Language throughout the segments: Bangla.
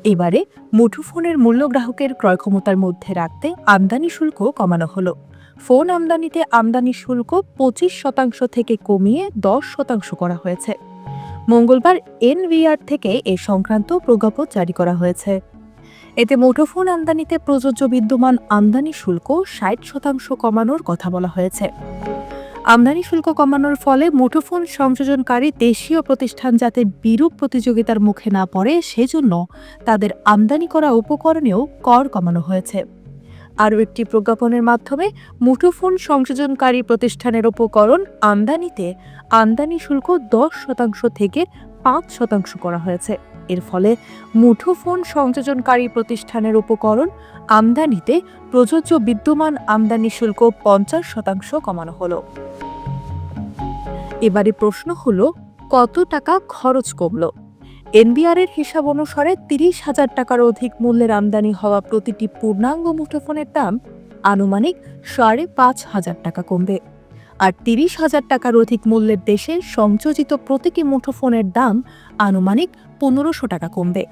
এবারে মুঠোফোনের মূল্য গ্রাহকের ক্রয় ক্ষমতার মধ্যে রাখতে আমদানি শুল্ক কমানো হলো। ফোন আমদানিতে আমদানি শুল্ক 25% থেকে কমিয়ে 10% করা হয়েছে। মঙ্গলবার এনভিআর থেকে এ সংক্রান্ত প্রজ্ঞাপন জারি করা হয়েছে। এতে মুঠোফোন আমদানিতে প্রযোজ্য বিদ্যমান আমদানি শুল্ক 60% কমানোর কথা বলা হয়েছে। আমদানি শুল্ক কমানোর ফলে মুঠোফোন সংযোজনকারী দেশীয় প্রতিষ্ঠান যাতে বিরূপ প্রতিযোগিতার মুখে না পড়ে সেজন্য তাদের আমদানি করা উপকরণেও কর কমানো হয়েছে। আরও একটি প্রজ্ঞাপনের মাধ্যমে মুঠোফোন সংযোজনকারী প্রতিষ্ঠানের উপকরণ আমদানিতে আমদানি শুল্ক 10% থেকে 5% করা হয়েছে। এর ফলে মুঠোফোন সংযোজনকারী প্রতিষ্ঠানের উপকরণ আমদানিতে প্রযোজ্য বিদ্যমান আমদানি শুল্ক 50% কমানো হলো। এবারে প্রশ্ন হলো, কত টাকা খরচ কমল? এনবিআর এর হিসাব অনুসারে 30,000 টাকার অধিক মূল্যের আমদানি হওয়া প্রতিটি পূর্ণাঙ্গ মুঠোফোনের দাম আনুমানিক 5,500 টাকা কমবে। আর 30,000 টাকার অধিক মূল্যের দেশে সংযোজিত প্রতিটি মুঠোফোনের দাম আনুমানিক 1,500 টাকা কমবে।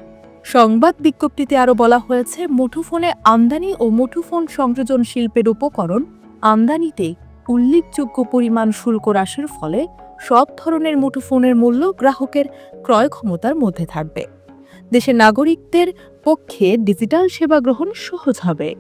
সংবাদ বিজ্ঞপ্তিতে আরও বলা হয়েছে, মুঠোফোনে আমদানি ও মুঠোফোন সংযোজন শিল্পের উপকরণ আমদানিতে উল্লেখযোগ্য পরিমাণ শুল্ক হ্রাসের ফলে সব ধরনের মুঠোফোনের মূল্য গ্রাহকের ক্রয় ক্ষমতার মধ্যে থাকবে। দেশের নাগরিকদের পক্ষে ডিজিটাল সেবা গ্রহণ সহজ হবে।